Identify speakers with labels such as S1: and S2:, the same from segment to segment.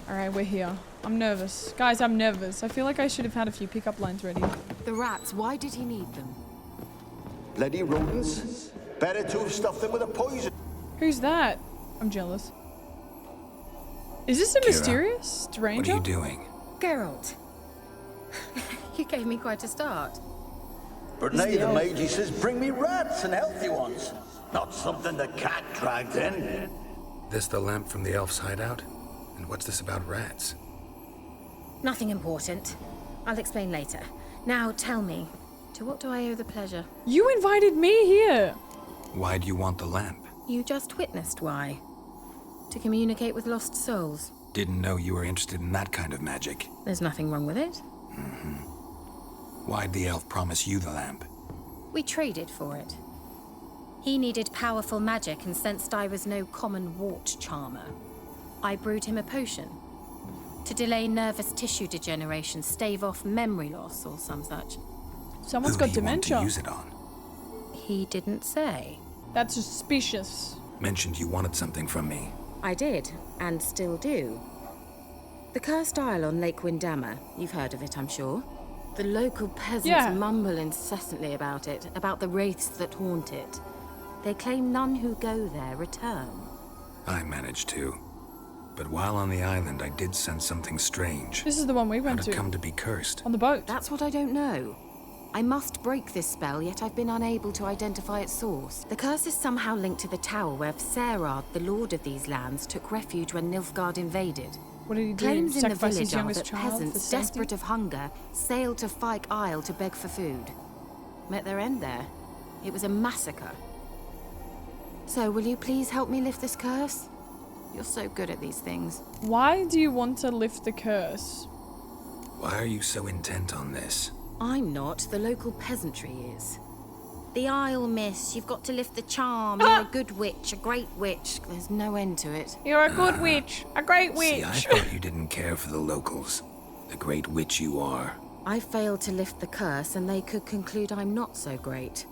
S1: Alright, we're here. I'm nervous. Guys, I'm nervous. I feel like I should have had a few pickup lines ready.
S2: The rats, why did he need them?
S3: Bloody rodents. Better to have stuffed them with a poison.
S1: Who's that? I'm jealous. Is this a
S4: Keira,
S1: mysterious stranger?
S4: What are you doing?
S2: Geralt. You gave me quite a start.
S3: But now the mage says bring me rats and healthy ones. Not something the cat dragged in.
S4: This the lamp from the elf's hideout? And what's this about rats?
S2: Nothing important. I'll explain later. Now tell me, to what do I owe the pleasure?
S1: You invited me here!
S4: Why do you want the lamp?
S2: You just witnessed why. To communicate with lost souls.
S4: Didn't know you were interested in that kind of magic.
S2: There's nothing wrong with it.
S4: Why'd the elf promise you the lamp?
S2: We traded for it. He needed powerful magic and sensed I was no common wart charmer. I brewed him a potion. To delay nervous tissue degeneration, stave off memory loss or some such.
S1: Someone's
S4: Who
S1: got
S4: do you want
S1: dementia.
S4: to use it on?
S2: He didn't say.
S1: That's suspicious.
S4: Mentioned you wanted something from me.
S2: I did, and still do. The cursed isle on Lake Windammer. You've heard of it, I'm sure. The local peasants mumble incessantly about it, about the wraiths that haunt it. They claim none who go there return.
S4: I managed to. But while on the island, I did sense something strange.
S1: This is the one we went
S4: How'd it
S1: to.
S4: come to be cursed?
S1: On the boat.
S2: That's what I don't know. I must break this spell, yet I've been unable to identify its source. The curse is somehow linked to the tower where Serard, the lord of these lands, took refuge when Nilfgaard invaded.
S1: What did he do?
S2: Claims in the
S1: Sacrifice his
S2: village are
S1: youngest
S2: that
S1: child for
S2: peasants,
S1: safety?
S2: desperate of hunger, sailed to Fyke Isle to beg for food. Met their end there. It was a massacre. So, will you please help me lift this curse? You're so good at these things.
S1: Why do you want to lift the curse?
S4: Why are you so intent on this?
S2: I'm not. The local peasantry is. The Isle, miss. You've got to lift the charm. You're a good witch, a great witch. There's no end to it.
S1: You're a good witch. A great witch.
S4: See, I thought you didn't care for the locals. The great witch you are.
S2: I failed to lift the curse, and they could conclude I'm not so great.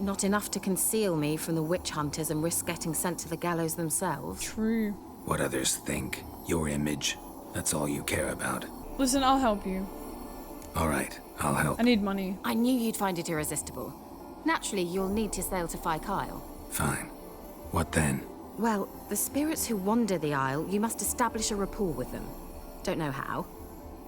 S2: Not enough to conceal me from the witch hunters and risk getting sent to the gallows themselves.
S1: True.
S4: What others think. Your image. That's all you care about.
S1: Listen, I'll help you.
S4: All right, I'll help.
S1: I need money.
S2: I knew you'd find it irresistible. Naturally, you'll need to sail to Fyke Isle.
S4: Fine. What then?
S2: Well, the spirits who wander the Isle, you must establish a rapport with them. Don't know how,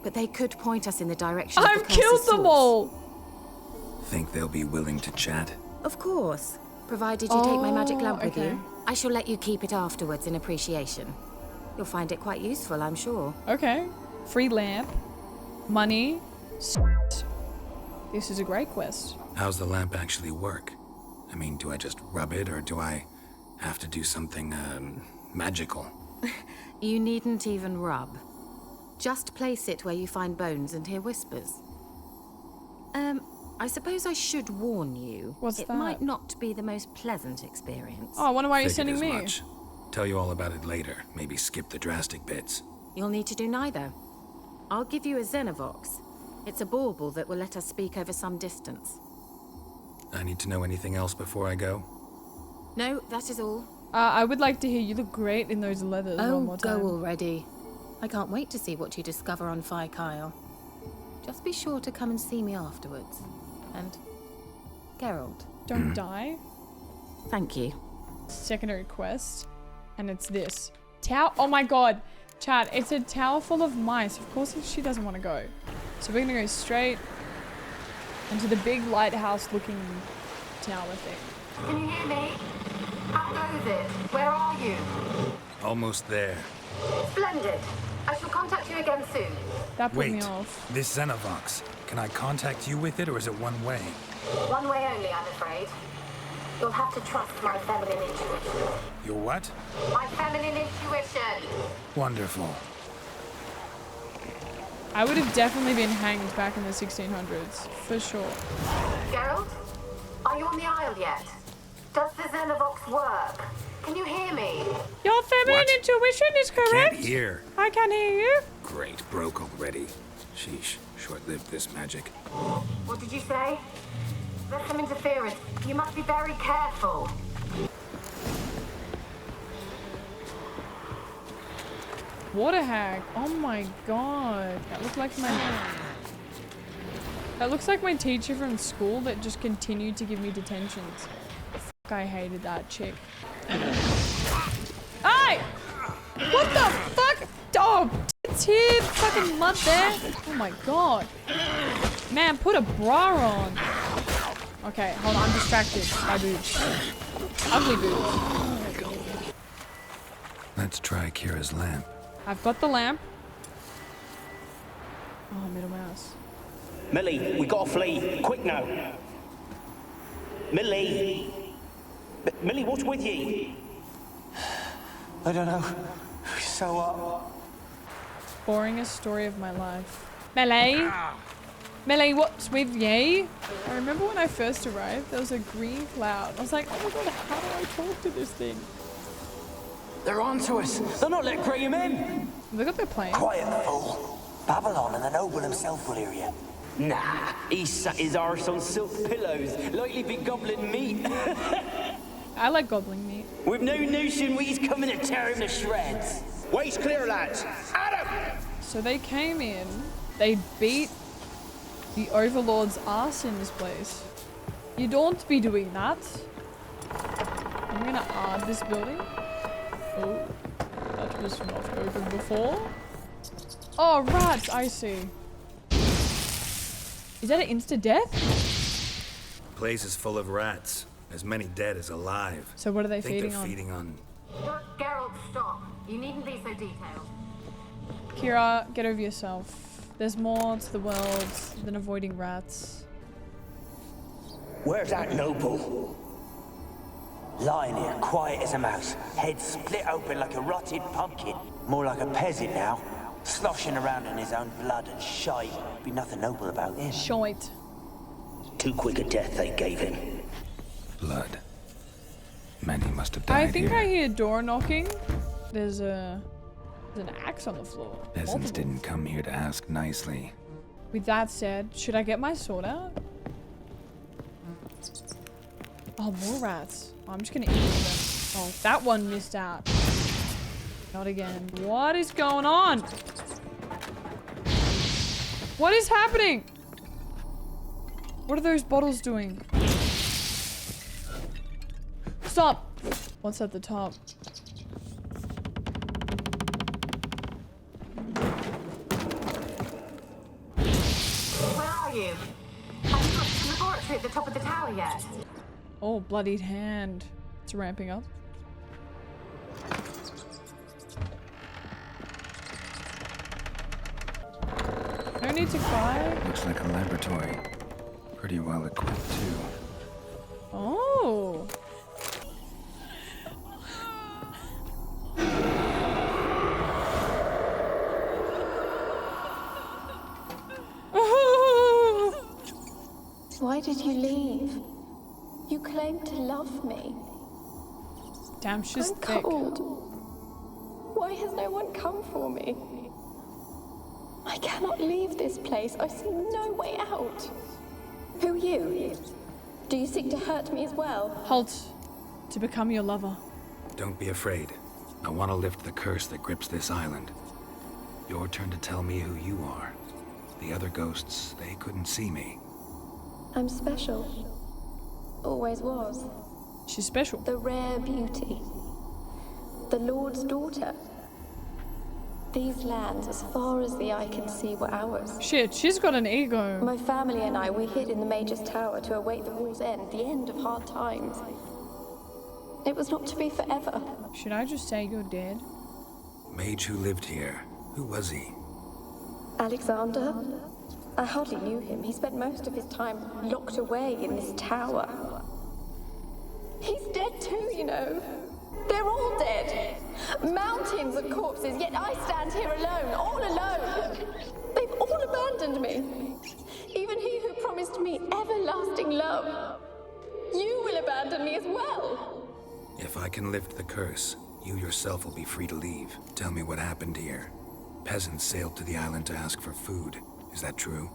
S2: but they could point us in the direction of the
S1: I've
S2: curse's
S1: killed them
S2: source.
S1: all!
S4: Think they'll be willing to chat?
S2: Of course, provided you take my magic lamp with
S1: okay.
S2: you. I shall let you keep it afterwards in appreciation. You'll find it quite useful, I'm sure.
S1: Okay. Free lamp. Money. This is a great quest.
S4: How's the lamp actually work? I mean, do I just rub it, or do I have to do something, magical?
S2: You needn't even rub. Just place it where you find bones and hear whispers. I suppose I should warn you.
S1: What's
S2: it
S1: that?
S2: might not be the most pleasant experience.
S1: Oh, I wonder why you're
S4: Figured
S1: sending
S4: as
S1: me.
S4: much. Tell you all about it later. Maybe skip the drastic bits.
S2: You'll need to do neither. I'll give you a Xenovox. It's a bauble that will let us speak over some distance.
S4: I need to know anything else before I go?
S2: No, that is all.
S1: I would like to hear you look great in those leathers one
S2: Oh,
S1: more
S2: go
S1: time.
S2: already. I can't wait to see what you discover on Fyke Isle. Just be sure to come and see me afterwards. And Geralt.
S1: Don't die.
S2: Thank you.
S1: Secondary quest. And it's this. Tower. Oh my god. Chat, it's a tower full of mice. Of course she doesn't want to go. So we're gonna go straight into the big lighthouse looking tower thing.
S5: Can you hear me? How goes it? Where are you?
S4: Almost there.
S5: Splendid. I shall contact you again soon.
S1: That put me
S4: Wait,
S1: off.
S4: this Xenovox. Can I contact you with it, or is it one way?
S5: One way only, I'm afraid. You'll have to trust my feminine intuition.
S4: Your what?
S5: My feminine intuition!
S4: Wonderful.
S1: I would have definitely been hanged back in the 1600s. For sure.
S5: Geralt? Are you on the Isle yet? Does the Xenovox work? Can you hear me?
S1: Your feminine
S4: What?
S1: intuition is correct.
S4: Can't hear.
S1: I can hear you.
S4: Great, broke already. Sheesh, short-lived this magic.
S5: What did you say? There's some interference. You must be very careful.
S1: Water hag. Oh my god. That looks like my... That looks like my teacher from school that just continued to give me detentions. Fuck, I hated that chick. Hey! What the fuck? Oh, it's here. Fucking mud there. Oh my god. Man, put a bra on. Okay, hold on. I'm distracted by boobs. Ugly boobs.
S4: Let's try Keira's lamp.
S1: I've got the lamp. Oh, middle mouse.
S6: Millie, we gotta flee. Quick now. Millie. Millie, what's with you?
S7: I don't know. So what?
S1: Boringest story of my life. Melee? Melee, what's with ye? I remember when I first arrived, there was a green cloud. I was like, oh my god, how do I talk to this thing?
S6: They're on to us. They're not letting Graham in.
S1: Look at their plane.
S7: Quiet, fool. Babylon and the noble himself will hear you.
S6: Nah, he sat his arse on silk pillows, likely be gobbling meat.
S1: I like gobbling meat.
S6: With no notion he's coming to tear him to shreds. Waist clear, lads. Adam!
S1: So they came in, they beat the Overlord's ass in this place. You don't be doing that. I'm gonna add this building. Oh, that was not open before. Oh, rats, I see. Is that an insta-death?
S4: Place is full of rats. As many dead as alive.
S1: So what are they
S4: I think
S1: feeding
S4: they're
S1: on?
S4: feeding on.
S5: Geralt, stop. You needn't be so detailed.
S1: Keira, get over yourself. There's more to the world than avoiding rats.
S7: Where's that noble? Lying here, quiet as a mouse. Head split open like a rotted pumpkin. More like a peasant now. Sloshing around in his own blood and shite. Be nothing noble about him.
S1: Shite.
S6: Too quick a death they gave him.
S4: Blood. Many must have died
S1: I think
S4: here.
S1: I hear door knocking. There's an axe on the floor.
S4: Peasants
S1: Multiple.
S4: didn't come here to ask nicely.
S1: With that said, should I get my sword out? Oh, more rats. Oh, I'm just gonna eat them. Oh, that one missed out. Not again. What is going on? What is happening? What are those bottles doing? Stop! What's at the top?
S5: Where are you? Have you got to the laboratory at the top of the tower yet?
S1: Oh, bloodied hand. It's ramping up. No need to cry.
S4: Looks like a laboratory. Pretty well equipped too.
S1: Oh.
S8: Why did you leave? You claimed to love me.
S1: Damn, she's
S8: I'm
S1: thick.
S8: cold. Why has no one come for me? I cannot leave this place. I see no way out. Who are you? Do you seek to hurt me as well?
S1: Halt. To become your lover.
S4: Don't be afraid. I want to lift the curse that grips this island. Your turn to tell me who you are. The other ghosts, they couldn't see me.
S8: I'm special. Always was.
S1: She's special.
S8: The rare beauty. The Lord's daughter. These lands, as far as the eye can see, were ours.
S1: Shit, she's got an ego.
S8: My family and I, we hid in the Mage's Tower to await the war's end, the end of hard times. It was not to be forever.
S1: Should I just say you're dead?
S4: Mage who lived here. Who was he?
S8: Alexander? I hardly knew him. He spent most of his time locked away in this tower. He's dead too, you know. They're all dead. Mountains of corpses, yet I stand here alone, all alone. They've all abandoned me. Even he who promised me everlasting love. You will abandon me as well.
S4: If I can lift the curse, you yourself will be free to leave. Tell me what happened here. Peasants sailed to the island to ask for food. Is that true?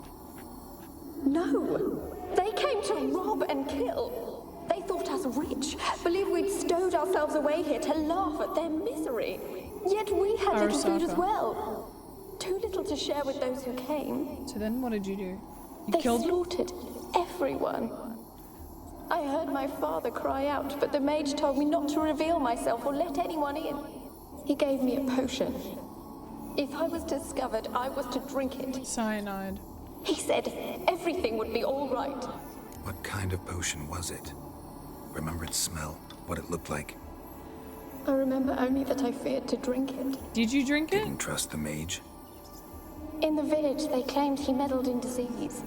S8: No. They came to rob and kill. They thought us rich, believed we'd stowed ourselves away here to laugh at their misery. Yet we had little food as
S1: Arasaka.
S8: well. Too little to share with those who came.
S1: So then what did you do? You
S8: They
S1: killed them?
S8: slaughtered everyone. I heard my father cry out, but the mage told me not to reveal myself or let anyone in. He gave me a potion. If I was discovered, I was to drink it.
S1: Cyanide.
S8: He said everything would be all right.
S4: What kind of potion was it? Remember its smell? What it looked like?
S8: I remember only that I feared to drink it.
S1: Did you drink it?
S4: Didn't trust the mage?
S8: In the village, they claimed he meddled in disease.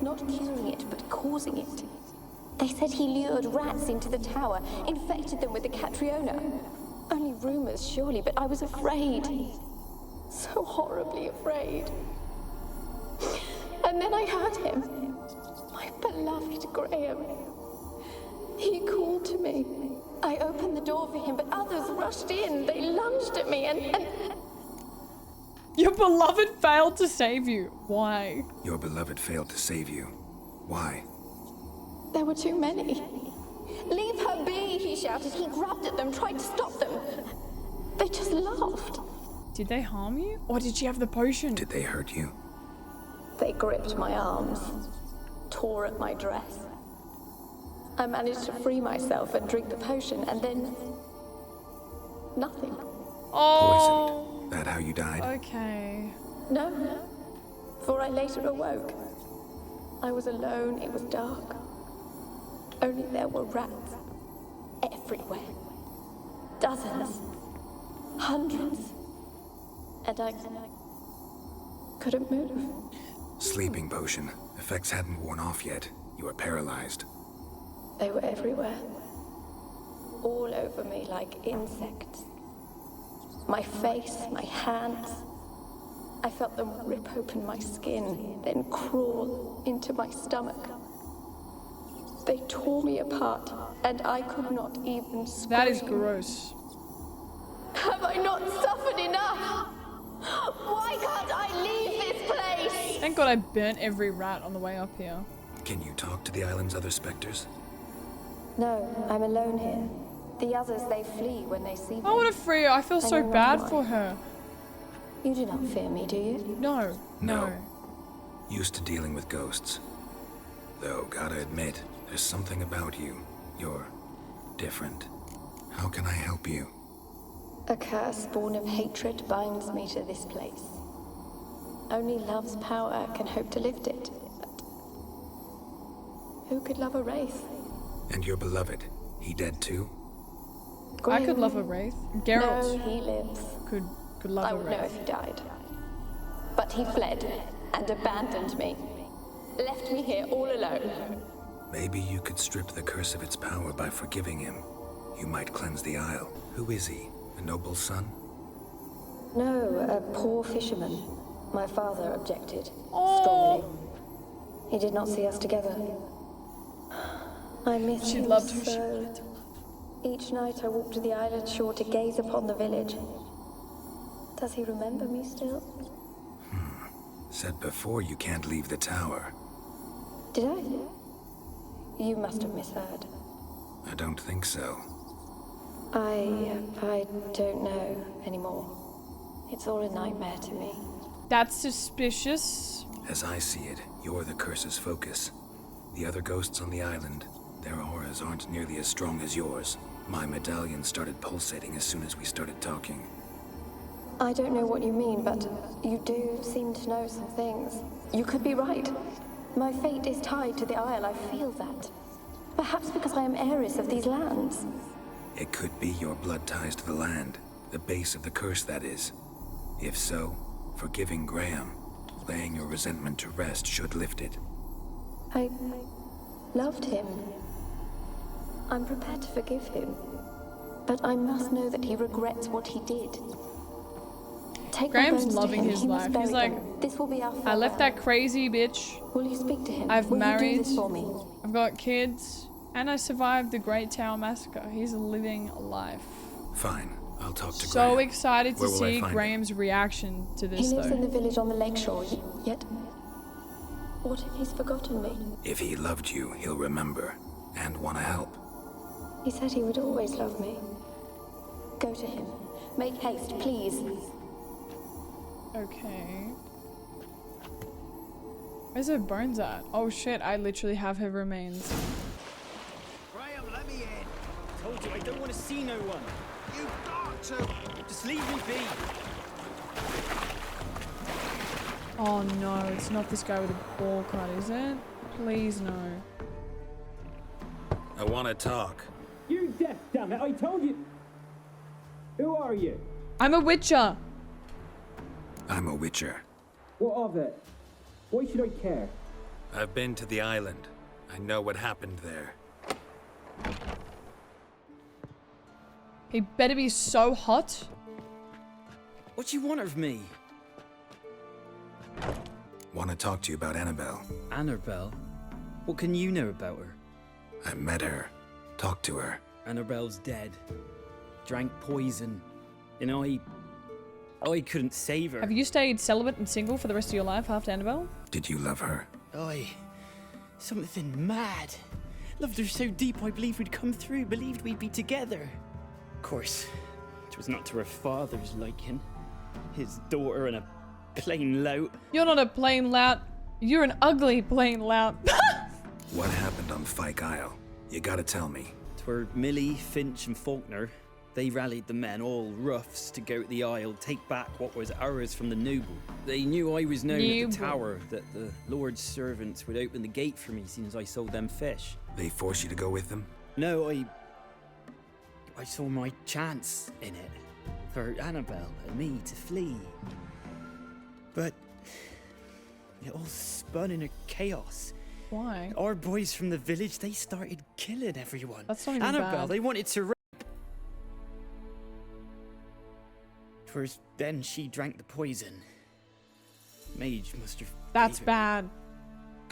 S8: Not curing it, but causing it. They said he lured rats into the tower, infected them with the Catriona. Only rumors, surely, but I was afraid. So horribly afraid. And then I heard him. My beloved Graham. He called to me. I opened the door for him, but others rushed in. They lunged at me and...
S1: Your beloved failed to save you. Why?
S4: Your beloved failed to save you. Why?
S8: There were too many. Leave her be, he shouted. He grabbed at them, tried to stop them. They just laughed.
S1: Did they harm you? Or did she have the potion?
S4: Did they hurt you?
S8: They gripped my arms, tore at my dress. I managed to free myself and drink the potion, and then... nothing.
S1: Oh.
S4: Poisoned. That how you died?
S1: Okay.
S8: No, for I later awoke. I was alone, it was dark. Only there were rats. Everywhere. Dozens. Hundreds. And I couldn't move.
S4: Sleeping potion. Effects hadn't worn off yet. You were paralyzed.
S8: They were everywhere. All over me like insects. My face, my hands. I felt them rip open my skin, then crawl into my stomach. They tore me apart, and I could not even scream.
S1: That is gross.
S8: Have I not suffered enough? Why can't I leave this place?
S1: Thank God I burnt every rat on the way up here.
S4: Can you talk to the island's other specters?
S8: No, I'm alone here. The others, they flee when they see me.
S1: I want to free her. I feel so
S8: I know
S1: bad
S8: why.
S1: for her.
S8: You do not fear me, do you?
S1: No.
S4: No. Used to dealing with ghosts. Though, gotta admit, there's something about you. You're different. How can I help you?
S8: A curse born of hatred binds me to this place. Only love's power can hope to lift it. But who could love a wraith?
S4: And your beloved, he dead too?
S1: I could love a wraith. Geralt
S8: No, he lives.
S1: could love
S8: I
S1: a
S8: would know if
S1: wraith.
S8: he died. But he fled and abandoned me. Left me here all alone.
S4: Maybe you could strip the curse of its power by forgiving him. You might cleanse the isle. Who is he? A noble son?
S8: No, a poor fisherman. My father objected.
S1: Oh.
S8: Strongly. He did not see us together. I miss
S1: She
S8: him
S1: loved who she
S8: so.
S1: wanted.
S8: Each night I walk to the island shore to gaze upon the village. Does he remember me still?
S4: Said before you can't leave the tower.
S8: Did I? You must have misheard.
S4: I don't think so.
S8: I don't know anymore. It's all a nightmare to me.
S1: That's suspicious.
S4: As I see it, you're the curse's focus. The other ghosts on the island, their auras aren't nearly as strong as yours. My medallion started pulsating as soon as we started talking.
S8: I don't know what you mean, but you do seem to know some things. You could be right. My fate is tied to the Isle, I feel that. Perhaps because I am heiress of these lands.
S4: It could be your blood ties to the land, the base of the curse, that is. If so, forgiving Graham, laying your resentment to rest should lift it.
S8: I loved him. I'm prepared to forgive him. But I must know that he regrets what he did. Take my
S1: Graham's
S8: bones to
S1: loving
S8: him.
S1: his
S8: He must
S1: life.
S8: bury
S1: He's like,
S8: them. This will be our
S1: I left
S8: farewell.
S1: that crazy bitch.
S8: Will you speak to him?
S1: I've
S8: Will
S1: married.
S8: you do this for me?
S1: I've got kids. And I survived the Great Tower Massacre. He's living life.
S4: Fine, I'll talk to
S1: So
S4: Graham.
S1: excited to
S4: Where will I
S1: see
S4: find him?
S1: Graham's reaction to
S8: He
S1: this,
S8: lives in the
S1: though.
S8: village on the lakeshore, yet... What if he's forgotten me?
S4: If he loved you, he'll remember, and want to help.
S8: He said he would always love me. Go to him. Make haste, please.
S1: Okay. Where's her bones at? Oh shit, I literally have her remains.
S6: Graham, let me in. Told you I don't want to see no one. You've got to. Just leave me be.
S1: Oh no, it's not this guy with a ball cut, is it? Please no.
S4: I want to talk.
S6: You deaf, damn it! I told you. Who are you?
S1: I'm a witcher.
S4: I'm a witcher.
S6: What of it? Why should I care?
S4: I've been to the island. I know what happened there.
S1: He better be so hot.
S6: What do you want of me?
S4: Want to talk to you about Annabelle.
S6: Annabelle? What can you know about her?
S4: I met her. Talked to her.
S6: Annabelle's dead. Drank poison. And I couldn't save her.
S1: Have you stayed celibate and single for the rest of your life after Annabelle?
S4: Did you love her?
S6: Something mad. Loved her so deep I believed we'd come through, believed we'd be together. Of course, it was not to her father's liking. His daughter and a plain lout.
S1: You're not a plain lout. You're an ugly plain lout.
S4: What happened on Fyke Isle? You gotta tell me.
S6: 'Twere Millie, Finch and Faulkner. They rallied the men, all roughs, to go to the Isle, take back what was ours from the noble. They knew I was known at the tower, that the Lord's servants would open the gate for me since I sold them fish.
S4: They forced you to go with them?
S6: No, I saw my chance in it, for Annabelle and me to flee. But it all spun in a chaos.
S1: Why?
S6: Our boys from the village, they started killing everyone.
S1: That's not even
S6: Annabelle,
S1: bad.
S6: they wanted to... Twas then she drank the poison. Mage must have...
S1: That's
S6: gave it.
S1: bad.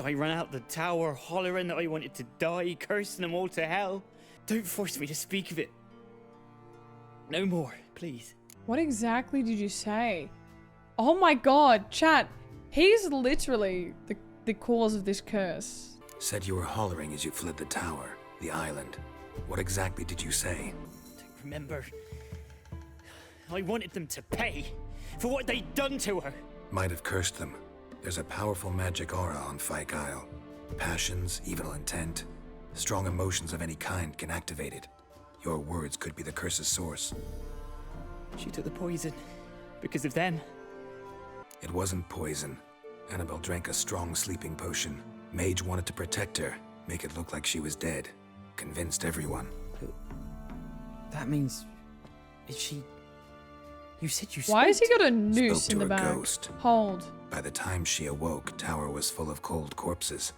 S6: I ran out the tower, hollering that I wanted to die, cursing them all to hell. Don't force me to speak of it. No more, please.
S1: What exactly did you say? Oh my god, chat. He's literally the cause of this curse.
S4: Said you were hollering as you fled the tower, the island. What exactly did you say?
S6: Don't remember. I wanted them to pay for what they'd done to her.
S4: Might have cursed them. There's a powerful magic aura on Fyke Isle. Passions, evil intent, strong emotions of any kind can activate it. Your words could be the curse's source.
S6: She took the poison because of them.
S4: It wasn't poison. Annabelle drank a strong sleeping potion. Mage wanted to protect her, make it look like she was dead. Convinced everyone.
S6: That means... Is she... You said you
S1: Why has he got a
S4: Spoke
S1: noose
S4: to
S1: in the
S4: a
S1: back?
S4: ghost.
S1: Hold.
S4: By the time she awoke, tower was full of cold corpses.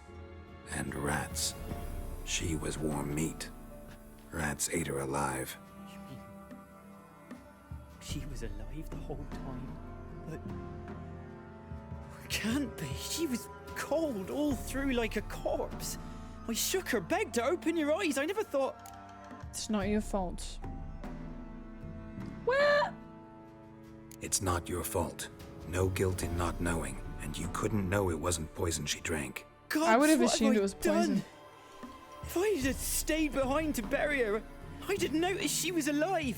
S4: And rats. She was warm meat. Rats ate her alive.
S6: You mean... She was alive the whole time? But... It can't be. She was cold all through like a corpse. I shook her, begged her, open your eyes. I never thought...
S1: It's not your fault. What?
S4: It's not your fault. No guilt in not knowing, and you couldn't know it wasn't poison she drank.
S6: God,
S1: I would have
S6: what
S1: assumed
S6: I
S1: it was
S6: done?
S1: poison.
S6: If I had stayed behind to bury her, I didn't notice she was alive.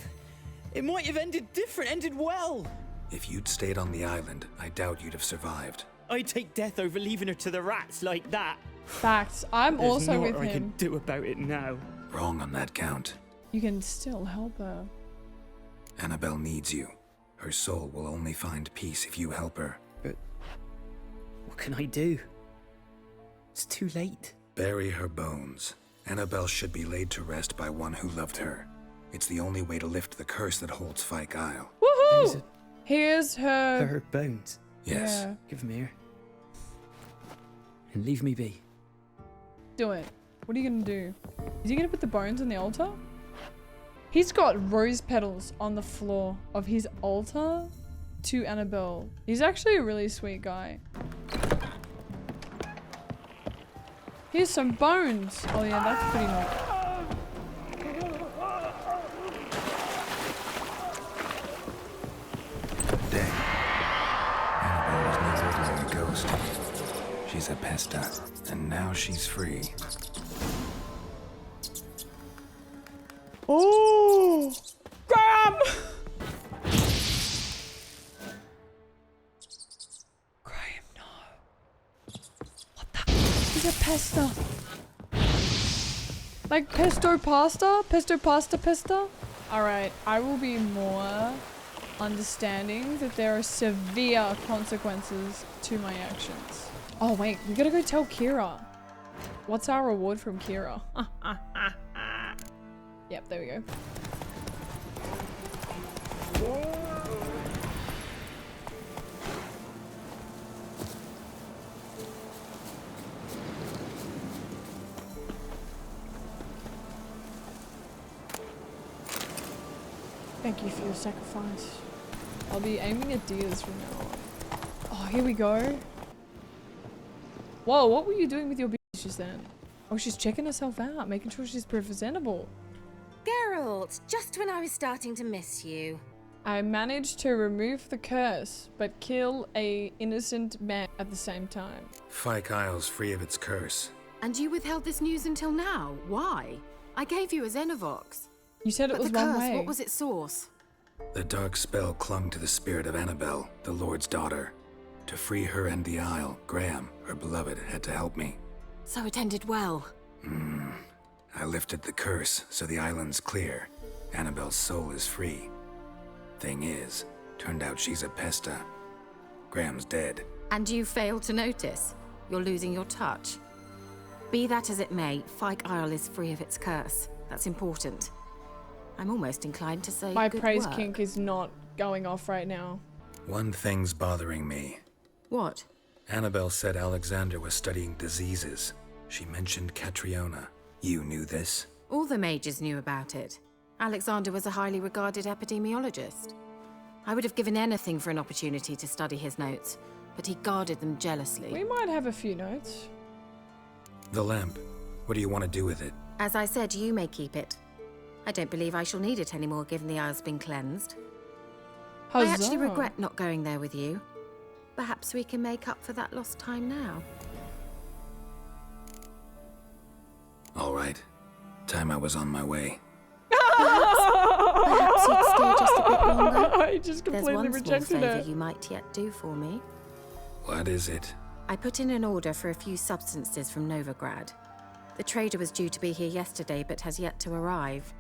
S6: It might have ended different, ended well.
S4: If you'd stayed on the island, I doubt you'd have survived.
S6: I'd take death over leaving her to the rats like that.
S1: Facts. I'm
S6: There's
S1: also
S6: naught
S1: with
S6: I
S1: him.
S6: can do about it now.
S4: Wrong on that count.
S1: You can still help her.
S4: Annabelle needs you. Her soul will only find peace if you help her.
S6: But what can I do? It's too late.
S4: Bury her bones. Annabelle should be laid to rest by one who loved her. It's the only way to lift the curse that holds Fyke Isle.
S1: Woohoo! Here's her.
S6: Her bones.
S4: Yes.
S1: Yeah.
S6: Give them here. And leave me be.
S1: Do it. What are you gonna do? Is he gonna put the bones on the altar? He's got rose petals on the floor of his altar to Annabelle. He's actually a really sweet guy. Here's some bones. Oh yeah, that's pretty much.
S4: Dang. Annabelle was no ordinary ghost. She's a pesta, and now she's free.
S1: Oh! Graham! into pesto. Like pesto pasta? Pesto pasta pesta? Alright, I will be more understanding that there are severe consequences to my actions. Oh wait, we gotta go tell Keira. What's our reward from Keira? Yep, there we go. Thank you for your sacrifice. I'll be aiming at deers from now on. Oh, here we go. Whoa, what were you doing with your bitch just then? Oh, she's checking herself out, making sure she's presentable.
S2: Geralt, just when I was starting to miss you.
S1: I managed to remove the curse, but kill a innocent man at the same time.
S4: Fyke Isle's free of its curse.
S2: And you withheld this news until now. Why? I gave you a Xenovox.
S1: You said it was
S2: the
S1: one
S2: curse,
S1: way.
S2: what was its source?
S4: The dark spell clung to the spirit of Annabelle, the Lord's daughter. To free her and the Isle, Graham, her beloved, had to help me.
S2: So it ended well.
S4: I lifted the curse, so the island's clear. Annabelle's soul is free. Thing is, turned out she's a pesta. Graham's dead.
S2: And you failed to notice. You're losing your touch. Be that as it may, Fyke Isle is free of its curse. That's important. I'm almost inclined to say
S1: My
S2: good
S1: praise
S2: work.
S1: kink is not going off right now.
S4: One thing's bothering me.
S2: What?
S4: Annabelle said Alexander was studying diseases. She mentioned Catriona. You knew this?
S2: All the mages knew about it. Alexander was a highly regarded epidemiologist. I would have given anything for an opportunity to study his notes, but he guarded them jealously.
S1: We might have a few notes.
S4: The lamp. What do you want to do with it?
S2: As I said, you may keep it. I don't believe I shall need it anymore, given the Isle's been cleansed. I actually
S1: Huzzah.
S2: regret not going there with you. Perhaps we can make up for that lost time now.
S4: All right. Time I was on my way.
S2: Perhaps you'd stay just a bit longer.
S1: I just
S2: There's
S1: completely
S2: one small
S1: rejected
S2: favour
S1: it.
S2: you might yet do for me.
S4: What is it?
S2: I put in an order for a few substances from Novigrad. The trader was due to be here yesterday, but has yet to arrive.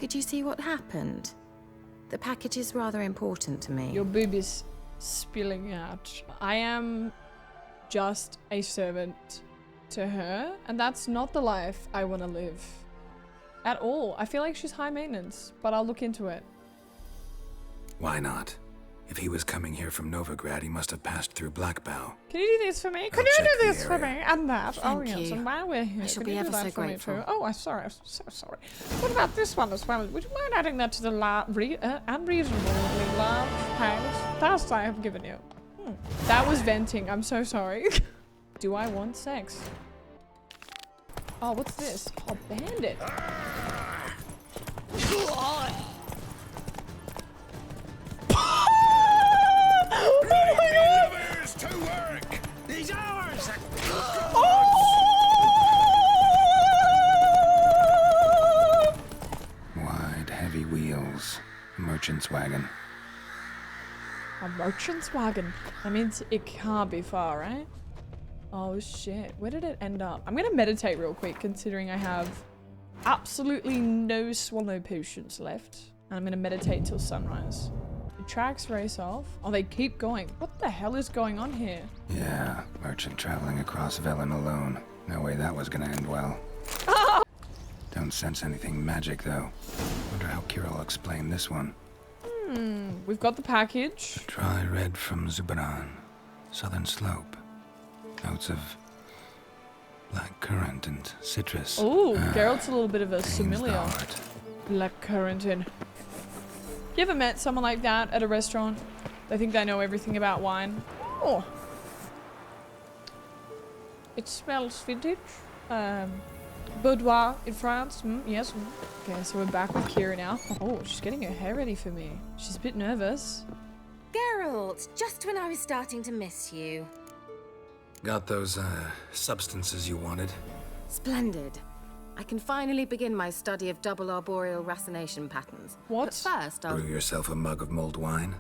S2: Could you see what happened? The package is rather important to me.
S1: Your boob is spilling out. I am just a servant to her, and that's not the life I want to live. At all. I feel like she's high maintenance, but I'll look into it.
S4: Why not? If he was coming here from Novigrad, he must have passed through Blackbow.
S1: Can you do this for me? Can
S4: I'll
S1: you
S4: check
S1: do
S4: the
S1: this for me?
S4: area.
S1: And that. Oh
S2: Thank
S1: yes,
S2: you.
S1: and while we're here,
S2: I shall
S1: can
S2: be
S1: you do
S2: ever
S1: that
S2: so
S1: for me
S2: grateful.
S1: too? Oh, I'm sorry. I'm so sorry. What about this one as well? Would you mind adding that to the unreasonably large task I have given you? That was venting. I'm so sorry. Do I want sex? Oh, what's this? Oh, bandit.
S4: To work! He's ours! Wide, heavy wheels. Merchant's wagon.
S1: A merchant's wagon. That means it can't be far, right? Oh shit. Where did it end up? I'm gonna meditate real quick, considering I have absolutely no swallow potions left. And I'm gonna meditate till sunrise. The tracks race off. Oh, they keep going. What the hell is going on here?
S4: Yeah, merchant traveling across Velen alone. No way that was gonna end well. Don't sense anything magic, though. Wonder how Keira will explain this one.
S1: We've got the package.
S4: Dry red from Zubaran. Southern slope. Notes of black currant and citrus.
S1: Ooh, Geralt's a little bit of a
S4: Pains the
S1: sommelier.
S4: heart.
S1: Black currant in. You ever met someone like that at a restaurant? They think they know everything about wine. Oh. It smells vintage. Boudoir in France. Yes. Okay, so we're back with Keira now. Oh, she's getting her hair ready for me. She's a bit nervous.
S2: Geralt, just when I was starting to miss you.
S4: Got those, substances you wanted?
S2: Splendid. I can finally begin my study of double arboreal racination patterns.
S1: What?
S2: But first, I'll...
S4: Brew yourself a mug of mulled wine?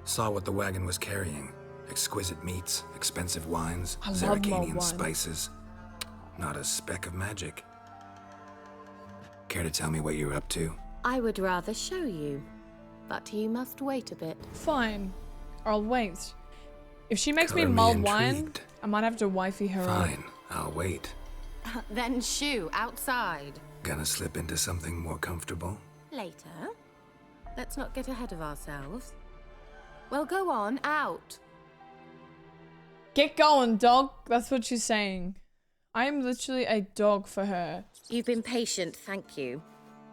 S4: Saw what the wagon was carrying. Exquisite meats, expensive wines,
S1: I love mulled
S4: Zerrikanian
S1: wine.
S4: spices. Not a speck of magic. Care to tell me what you're up to?
S2: I would rather show you, but you must wait a bit.
S1: Fine. I'll wait. If she makes me
S4: Color me
S1: mulled wine,
S4: intrigued.
S1: I might have to wifey her up.
S4: Fine, I'll wait.
S2: Then shoo, outside.
S4: Gonna slip into something more comfortable?
S2: Later. Let's not get ahead of ourselves. Well, go on, out.
S1: Get going, dog. That's what she's saying. I am literally a dog for her.
S2: You've been patient, thank you.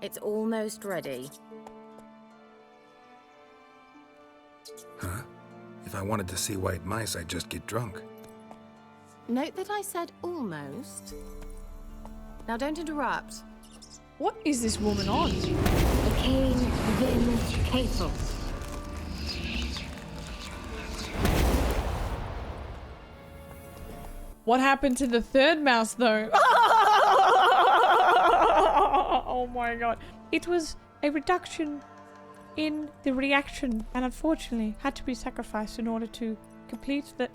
S2: It's almost ready.
S4: Huh? If I wanted to see white mice, I'd just get drunk.
S2: Note that I said almost. Now don't interrupt.
S1: What is this woman on?
S2: Cane, Vin, Capel.
S1: What happened to the third mouse, though? Oh my god. It was a reduction in the reaction, and unfortunately had to be sacrificed in order to complete the...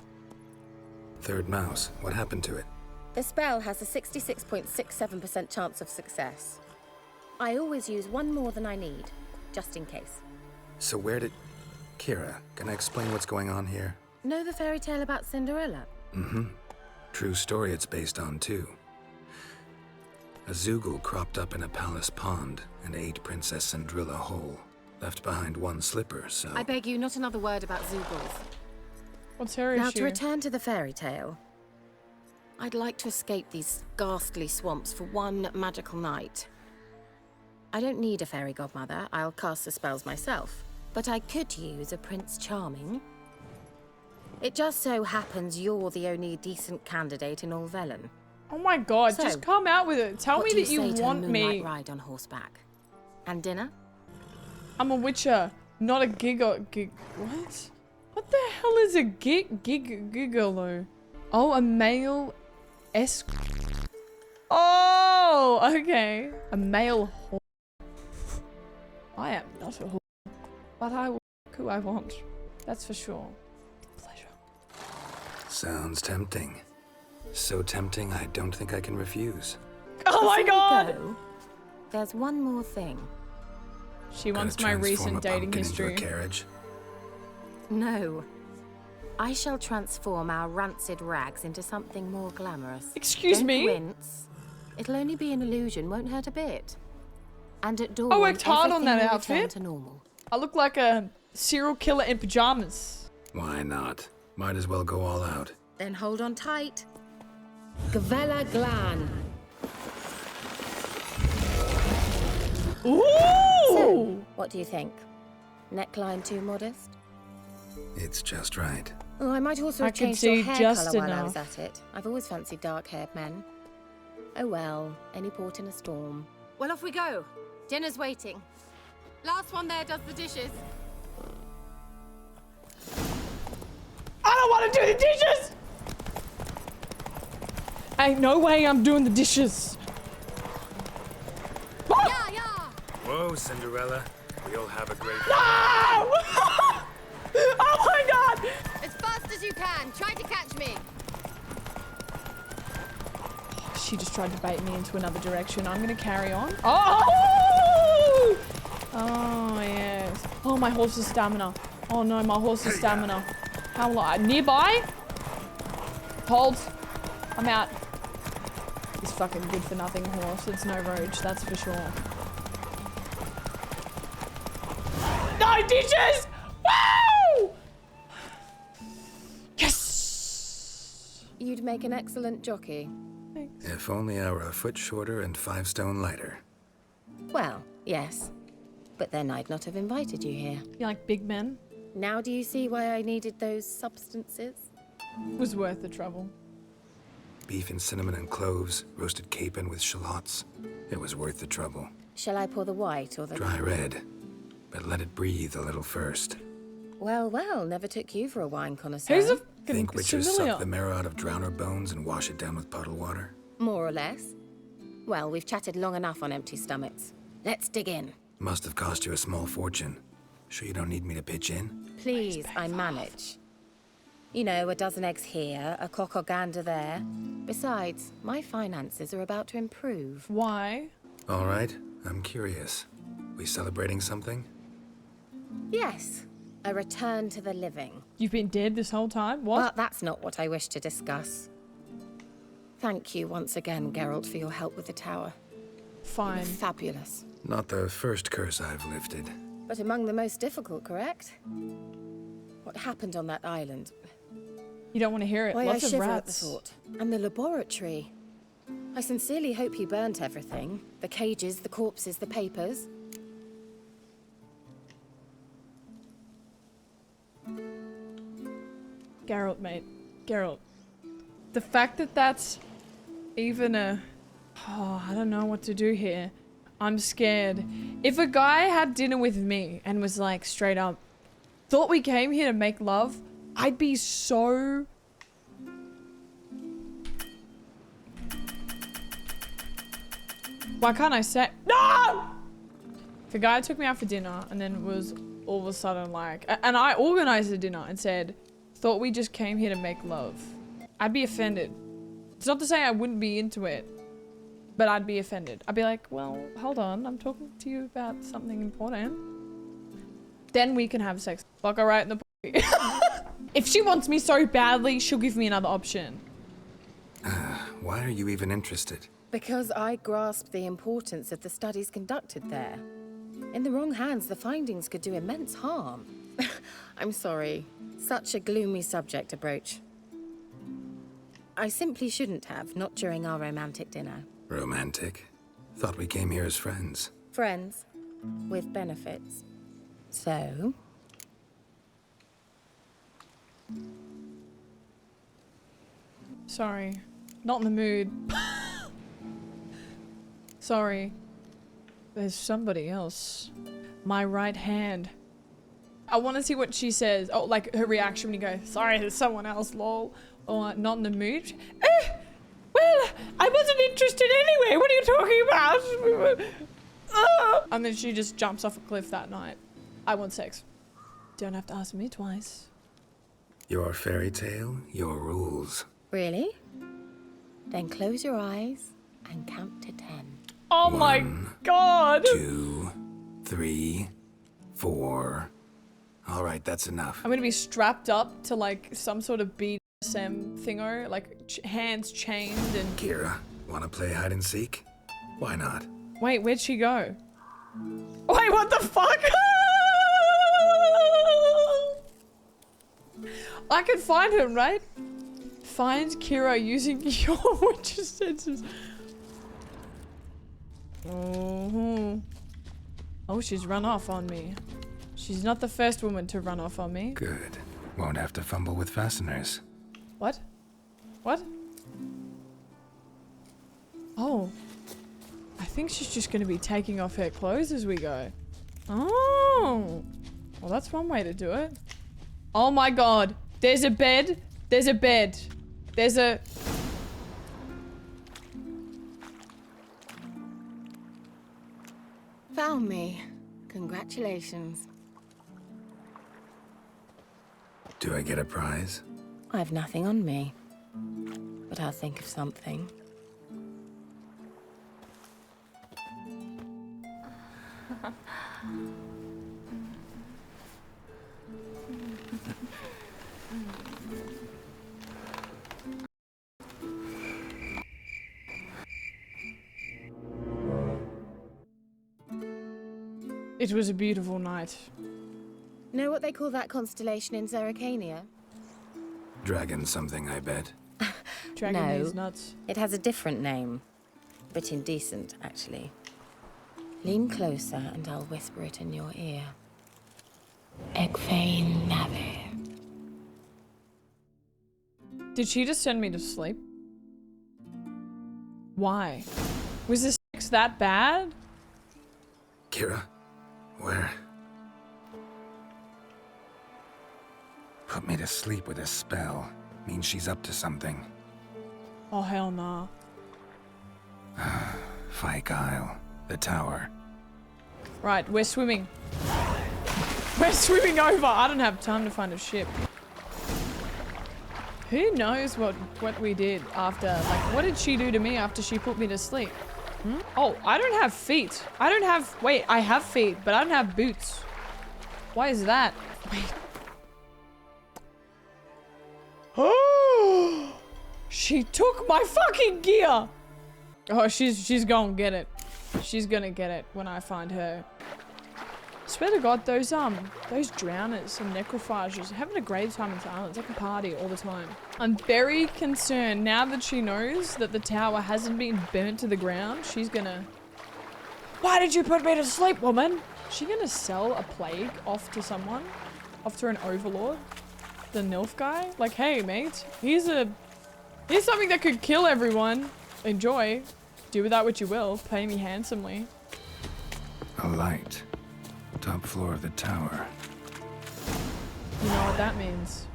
S4: Third mouse, what happened to it?
S2: The spell has a 66.67% chance of success. I always use one more than I need, just in case.
S4: So where did... Keira, can I explain what's going on here?
S2: Know the fairy tale about Cinderella?
S4: Mm-hmm. True story it's based on, too. A Zoogle cropped up in a palace pond and ate Princess Cinderella whole. Left behind one slipper, so...
S2: I beg you, not another word about Zoogles.
S1: What's her
S2: Now
S1: issue?
S2: to return to the fairy tale. I'd like to escape these ghastly swamps for one magical night. I don't need a fairy godmother, I'll cast the spells myself. But I could use a Prince Charming. It just so happens you're the only decent candidate in all Velen.
S1: Oh my god,
S2: So,
S1: just come out with it. Tell me that you
S2: What do you say
S1: want
S2: to a moonlight
S1: me.
S2: ride on horseback? And dinner?
S1: I'm a witcher, not a what? What the hell is a gigolo? Oh, a male Oh, okay. A male whore. I am not a whore, but I will who I want. That's for sure. Pleasure.
S4: Sounds tempting. So tempting, I don't think I can refuse.
S1: Oh my
S2: Before we
S1: god!
S2: go, there's one more thing.
S1: She wants
S4: Gonna
S1: my
S4: transform
S1: recent
S4: a
S1: dating
S4: pumpkin
S1: history.
S4: into a carriage?
S2: No. I shall transform our rancid rags into something more glamorous.
S1: Excuse
S2: Don't
S1: me?
S2: wince. It'll only be an illusion, won't hurt a bit. And at dawn,
S1: I worked hard on that
S2: everything will return
S1: outfit.
S2: to normal.
S1: I look like a serial killer in pajamas.
S4: Why not? Might as well go all out.
S2: Then hold on tight. Gavella Glan.
S1: Ooh!
S2: So, what do you think? Neckline too modest?
S4: It's just right.
S2: Oh, I might also
S1: I
S2: have
S1: can
S2: changed your
S1: see
S2: hair
S1: just
S2: colour while I was
S1: enough.
S2: at it. I've always fancied dark-haired men. Oh well, any port in a storm. Well, off we go. Dinner's waiting. Last one there does the dishes.
S1: I don't want to do the dishes! Ain't no way I'm doing the dishes.
S2: Yeah, yeah.
S4: Whoa, Cinderella. We'll have a great...
S1: No! Oh my god!
S2: As fast as you can. Try to catch me.
S1: She just tried to bait me into another direction. I'm gonna carry on. Oh! Oh, yes. Oh, my horse's stamina. Oh no, my horse's stamina. How long? Nearby? Hold. I'm out. This fucking good for nothing horse. It's no roach, that's for sure. No dishes! Woo! Yes!
S2: You'd make an excellent jockey.
S1: Thanks.
S4: If only I were a foot shorter and 5 stone lighter.
S2: Well, yes. But then I'd not have invited you here.
S1: You like big men?
S2: Now do you see why I needed those substances?
S1: Was worth the trouble.
S4: Beef and cinnamon and cloves, roasted capon with shallots. It was worth the trouble.
S2: Shall I pour the white or the...
S4: Dry red, but let it breathe a little first.
S2: Well, well, never took you for a wine connoisseur.
S1: Who's a
S4: Think witches
S1: familiar?
S4: suck the marrow out of drowner bones and wash it down with puddle water?
S2: More or less. Well, we've chatted long enough on empty stomachs. Let's dig in.
S4: Must have cost you a small fortune. Sure you don't need me to pitch in?
S2: Please, I manage. You know, a dozen eggs here, a cock or gander there. Besides, my finances are about to improve.
S1: Why?
S4: All right, I'm curious. We celebrating something?
S2: Yes, a return to the living.
S1: You've been dead this whole time? What?
S2: But that's not what I wish to discuss. Thank you once again, Geralt, for your help with the tower.
S1: Fine.
S2: You were fabulous.
S4: Not the first curse I've lifted.
S2: But among the most difficult, correct? What happened on that island?
S1: You don't want to hear it.
S2: Why,
S1: Lots
S2: I
S1: of
S2: shiver at the
S1: rats.
S2: thought. And the laboratory. I sincerely hope you burnt everything. The cages, the corpses, the papers.
S1: Geralt, mate. Geralt. The fact that that's even a... Oh, I don't know what to do here. I'm scared. If a guy had dinner with me and was like, straight up, thought we came here to make love, I'd be so... Why can't I say... No! If a guy took me out for dinner and then was all of a sudden like... And I organized the dinner and said, thought we just came here to make love, I'd be offended. It's not to say I wouldn't be into it, but I'd be offended. I'd be like, well, hold on, I'm talking to you about something important. Then we can have sex. Fuck her right in the pussy. If she wants me so badly, she'll give me another option.
S4: Why are you even interested?
S2: Because I grasped the importance of the studies conducted there. In the wrong hands, the findings could do immense harm. I'm sorry. Such a gloomy subject to broach. I simply shouldn't have, not during our romantic dinner.
S4: Romantic? Thought we came here as friends.
S2: Friends, with benefits. So...
S1: Sorry. Not in the mood. Sorry. There's somebody else. My right hand. I want to see what she says. Oh, like her reaction when you go, sorry, there's someone else, lol. Or not in the mood. Well, I wasn't interested anyway. What are you talking about? And then she just jumps off a cliff that night. I want sex. Don't have to ask me twice.
S4: Your fairy tale, your rules.
S2: Really? Then close your eyes and count to 10.
S1: Oh my god!
S4: 2, 3, 4. All right, that's enough.
S1: I'm gonna be strapped up to like some sort of BDSM thingo, like hands chained and...
S4: Keira, wanna play hide and seek? Why not?
S1: Wait, where'd she go? Wait, what the fuck? I can find him, right? Find Keira using your witch's senses. Oh, she's run off on me. She's not the first woman to run off on me.
S4: Good. Won't have to fumble with fasteners.
S1: What? What? Oh. I think she's just gonna be taking off her clothes as we go. Oh. Well, that's one way to do it. Oh my god. There's a bed. There's a bed. There's a...
S2: Found me. Congratulations.
S4: Do I get a prize?
S2: I have nothing on me, but I'll think of something.
S1: It was a beautiful night.
S2: Know what they call that constellation in Zerrikania?
S4: Dragon something, I bet.
S1: Dragging
S2: No.
S1: these nuts.
S2: It has a different name. A bit indecent, actually. Lean closer and I'll whisper it in your ear. Egfain Nave.
S1: Did she just send me to sleep? Why? Was this sex that bad?
S4: Keira, where? Put me to sleep with a spell. Means she's up to something.
S1: Oh, hell nah.
S4: Fyke Isle. The tower.
S1: Right, we're swimming. We're swimming over. I don't have time to find a ship. Who knows what we did after, like, what did she do to me after she put me to sleep? Hmm? Oh, I don't have feet. I don't have, wait, I have feet, but I don't have boots. Why is that? Wait. Oh, she took my fucking gear. Oh, she's gonna get it. She's gonna get it when I find her. Swear to God, those drowners and necrophages are having a great time in silence. It's like a party all the time. I'm very concerned now that she knows that the tower hasn't been burnt to the ground. She's gonna... Why did you put me to sleep, woman? Is she gonna sell a plague off to someone? Off to an overlord? The Nilf guy? Like, hey, mate, here's something that could kill everyone. Enjoy. Do with that what you will. Pay me handsomely.
S4: A light. Top floor of the tower.
S1: You know what that means.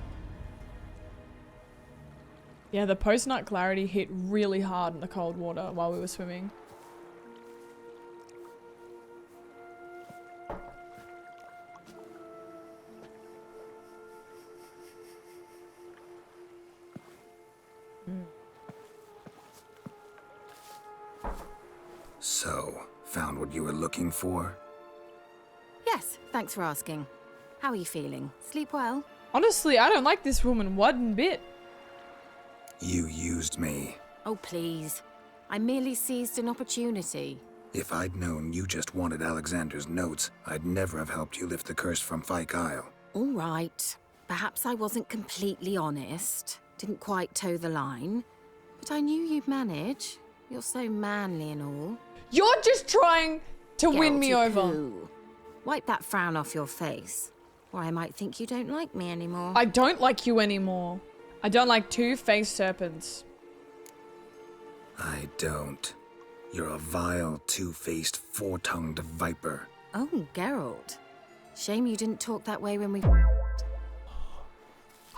S1: Yeah, the post-nut clarity hit really hard in the cold water while we were swimming.
S4: So, found what you were looking for?
S2: Yes, thanks for asking. How are you feeling? Sleep well?
S1: Honestly, I don't like this woman one bit.
S4: You used me.
S2: Oh, please. I merely seized an opportunity.
S4: If I'd known you just wanted Alexander's notes, I'd never have helped you lift the curse from Fyke Isle.
S2: All right. Perhaps I wasn't completely honest. Didn't quite toe the line. But I knew you'd manage. You're so manly and all.
S1: You're just trying to win me
S2: Guilty
S1: over.
S2: poo. Wipe that frown off your face, or I might think you don't like me anymore.
S1: I don't like you anymore. I don't like two-faced serpents.
S4: I don't. You're a vile, two-faced, four-tongued viper.
S2: Oh, Geralt. Shame you didn't talk that way when we...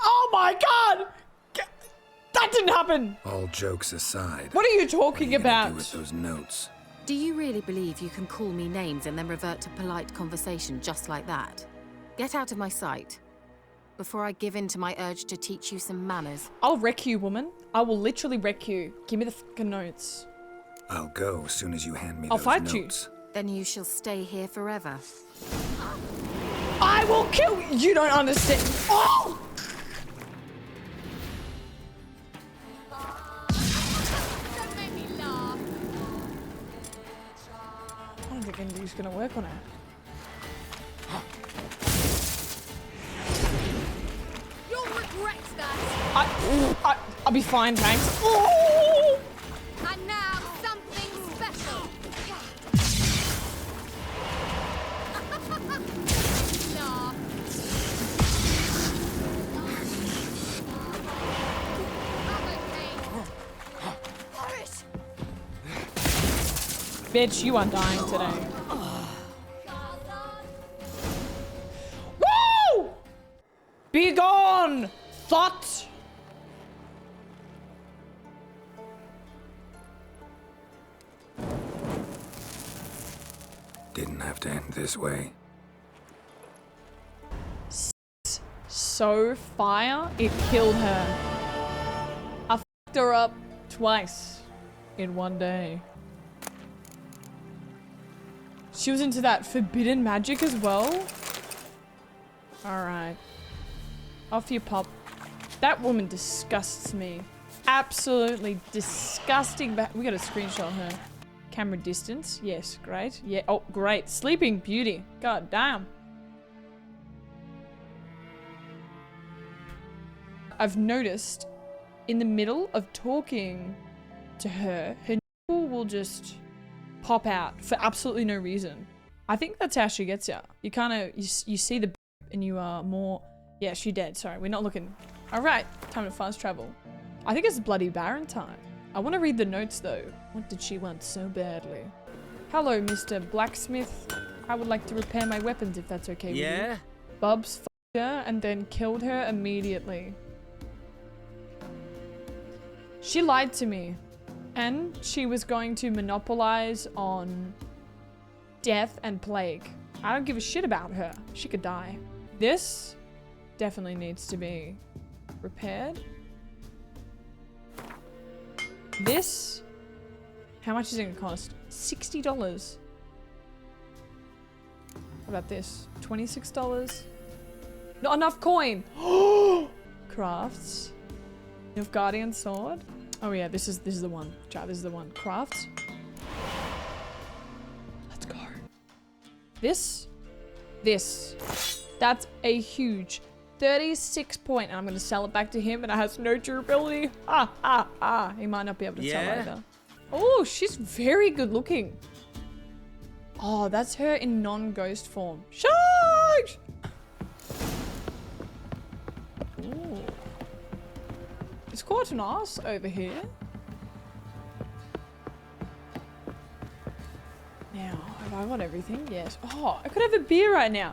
S1: Oh my God! That didn't happen!
S4: All jokes aside...
S1: What are you talking about?
S4: What are you gonna do with those notes?
S2: Do you really believe you can call me names and then revert to polite conversation just like that? Get out of my sight, before I give in to my urge to teach you some manners.
S1: I'll wreck you, woman. I will literally wreck you. Give me the fucking notes.
S4: I'll go as soon as you hand me
S1: I'll
S4: those
S1: fight
S4: notes.
S1: you.
S2: Then you shall stay here forever.
S1: I will kill you. You don't understand. Oh! I don't think anybody's gonna work on it.
S9: You'll regret that.
S1: I'll be fine, thanks. Oh!
S9: And now something special. Laugh.
S1: Bitch, you are dying today. Woo! Be gone, thought.
S4: Didn't have to end this way.
S1: So fire, it killed her. I fucked her up twice in one day. She was into that forbidden magic as well. Alright. Off you pop. That woman disgusts me. Absolutely disgusting. We gotta screenshot her. Camera distance. Yes, great. Yeah. Oh, great. Sleeping Beauty. God damn. I've noticed in the middle of talking to her, her nipple will just pop out for absolutely no reason. I think that's how she gets you. You kind of, you see the and you are more... Yeah, she dead. Sorry, we're not looking. All right, time to fast travel. I think it's Bloody Baron time. I want to read the notes though. What did she want so badly? Hello, Mr. Blacksmith. I would like to repair my weapons if that's okay with you.
S6: Yeah?
S1: Bubs f***ed her and then killed her immediately. She lied to me. And she was going to monopolize on death and plague. I don't give a shit about her. She could die. This definitely needs to be repaired. This, how much is it gonna cost? $60. What about this? $26. Not enough coin. Crafts. Nilfgaardian sword. Oh yeah, this is the one. Chat, this is the one. Crafts. Let's go. This. That's a huge 36 point, and I'm gonna sell it back to him, and it has no durability. He might not be able to tell either. Oh, she's very good looking. Oh, that's her in non-ghost form. Shush! Ooh. It's quite nice over here. Now, have I got everything? Yes. Oh, I could have a beer right now.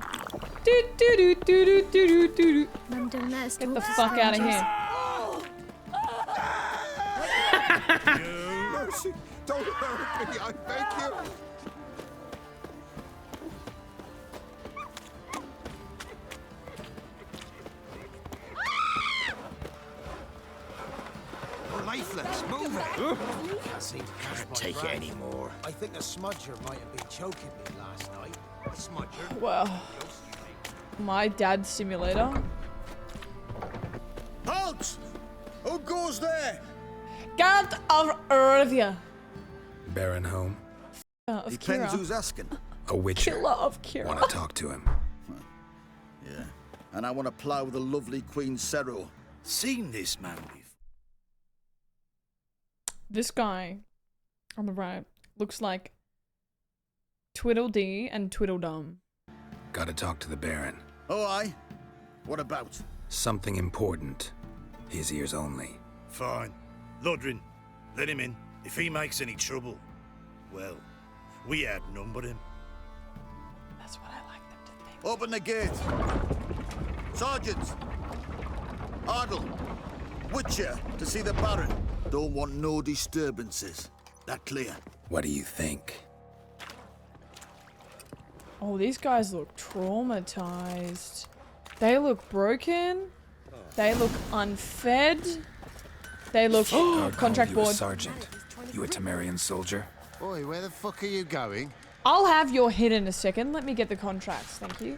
S9: Mum, don't let us
S1: Get the fuck out of here.
S10: Mercy, don't hurt me, I beg you. We're lifeless, move it.
S3: Can't take it anymore.
S10: I think a smudger might have been choking me last night. A smudger?
S1: Well, my dad's simulator.
S3: Halt! Who goes there?
S1: God of Earthia.
S4: Baron home?
S1: Of
S3: Depends
S1: Keira.
S3: who's asking.
S4: A witcher.
S1: Killer of Keira.
S4: Want to talk to him?
S3: Yeah. And I want to plough the lovely Queen Cero. Seen this man before?
S1: This guy on the right looks like Tweedledee and Tweedledum.
S4: Gotta talk to the Baron.
S3: Oh, aye. What about?
S4: Something important. His ears only.
S11: Fine. Lodrin, let him in. If he makes any trouble, well, we outnumber him.
S1: That's what I like them to think.
S3: Open the gate. Sergeants. Ardle. Witcher to see the Baron. Don't want no disturbances. That clear?
S4: What do you think?
S1: Oh, these guys look traumatized. They look broken. They look unfed. They look contract
S4: you a
S1: board.
S4: sergeant. You a Temerian soldier?
S10: Boy, where the fuck are you going?
S1: I'll have your head in a second. Let me get the contracts. Thank you.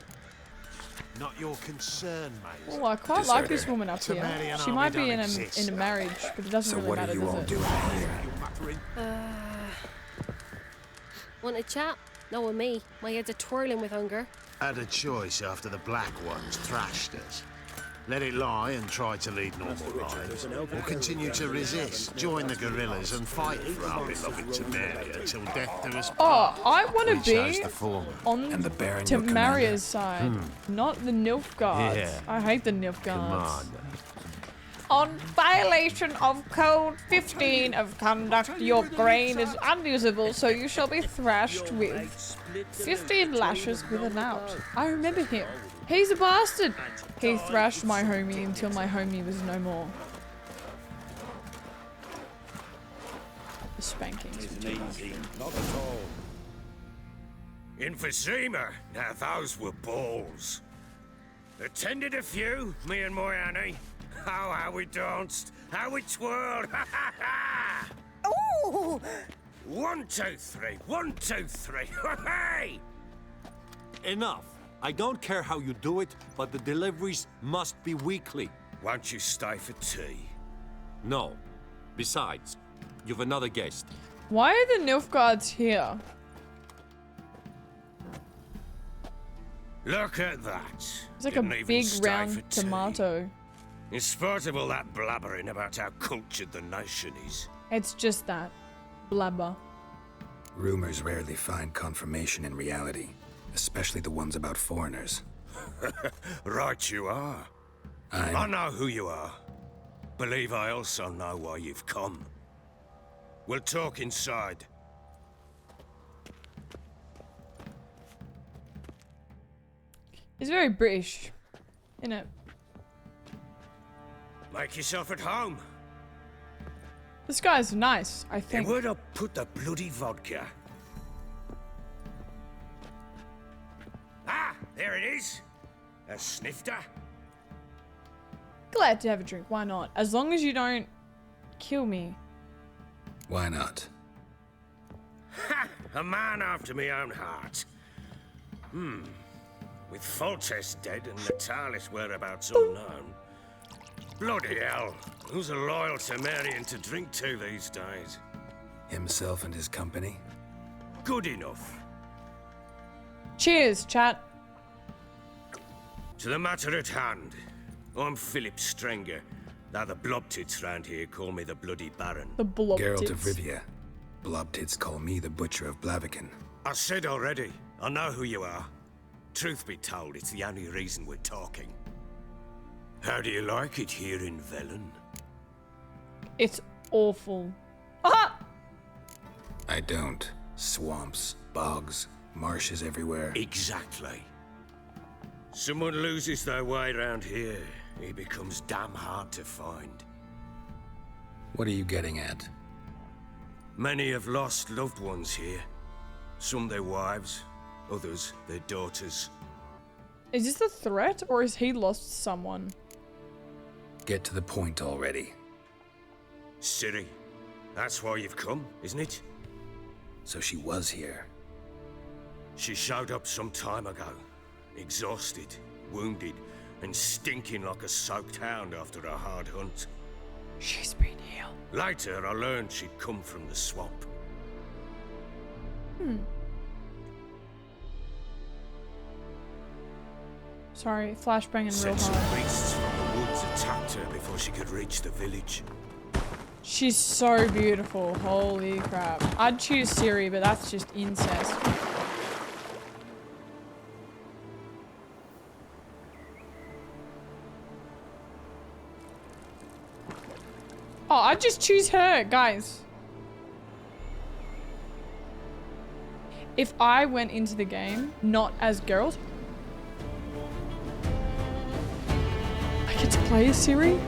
S10: Not your concern, mate.
S1: Oh, I quite like this
S4: Deserter.
S1: woman up here.
S10: Temerian
S1: She
S10: army
S1: might be
S10: don't
S1: in
S10: exist.
S1: a marriage, but it doesn't
S4: So
S1: really
S4: what
S1: matter,
S4: are you
S1: does
S4: all
S1: it?
S4: doing here?
S9: Want a chat? No, with me. My head's a twirling with hunger.
S10: Had a choice after the Black Ones thrashed us. Let it lie and try to lead normal lives, or continue to resist, join the guerrillas and fight for our beloved Temeria till death do us part.
S1: Oh, I want
S10: We
S1: to
S10: chose
S1: be
S10: the former.
S1: on
S4: And the Baron, your commander?
S1: Temeria's side, not the Nilfgaards.
S10: Yeah.
S1: I hate the Nilfgaards.
S10: Commander.
S1: On violation of Code 15 of conduct, your grain is unusable, so you shall be thrashed with 15 lashes with a knout. I remember him. He's a bastard. He thrashed my homie until my homie was no more. The spankings.
S11: Not at all. Emphysema. Now those were balls. Attended a few, me and my Annie. Oh, how we danced, how we twirled.
S9: Ooh!
S11: 1, 2, 3. 1, 2, 3. Hey!
S12: Enough. I don't care how you do it, but the deliveries must be weekly.
S11: Won't you stay for tea?
S12: No. Besides, you've another guest.
S1: Why are the Nilfgaards here?
S11: Look at that.
S1: It's like
S11: Didn't
S1: a
S11: even
S1: big
S11: stay for
S1: round
S11: tea.
S1: tomato.
S11: In spite of all that blabbering about how cultured the nation is.
S1: It's just that. Blabber.
S4: Rumors rarely find confirmation in reality, especially the ones about foreigners.
S11: Right you are. I know who you are. Believe I also know why you've come. We'll talk inside.
S1: It's very British, isn't it?
S11: Make yourself at home.
S1: This guy's nice, I think.
S11: Where'd I put the bloody vodka? Ah, there it is. A snifter.
S1: Glad to have a drink, why not? As long as you don't kill me.
S4: Why not?
S11: Ha! A man after my own heart. With Foltest dead and Natalis' whereabouts unknown. Bloody hell. Who's a loyal Temerian to drink to these days?
S4: Himself and his company?
S11: Good enough.
S1: Cheers, chat.
S11: To the matter at hand. I'm Philip Strenger. Now the blobtits round here call me the Bloody Baron.
S1: The blobtits.
S4: Geralt of Rivia. Blobtits call me the Butcher of Blaviken.
S11: I said already, I know who you are. Truth be told, it's the only reason we're talking. How do you like it here in Velen?
S1: It's awful. Ah!
S4: I don't. Swamps, bogs, marshes everywhere.
S11: Exactly. Someone loses their way around here, he becomes damn hard to find.
S4: What are you getting at?
S11: Many have lost loved ones here. Some their wives, others their daughters.
S1: Is this a threat, or has he lost someone?
S4: Get to the point already.
S11: Ciri, that's why you've come, isn't it?
S4: So she was here.
S11: She showed up some time ago. Exhausted, wounded, and stinking like a soaked hound after a hard hunt.
S1: She's been healed.
S11: Later, I learned she'd come from the swamp.
S1: Sorry, flashbanging real
S11: Said some
S1: hard.
S11: beasts from the woods attacked her before she could reach the village.
S1: She's so beautiful. Holy crap. I'd choose Ciri, but that's just incest. Oh, I'd just choose her, guys. If I went into the game not as Geralt, I get to play as Ciri.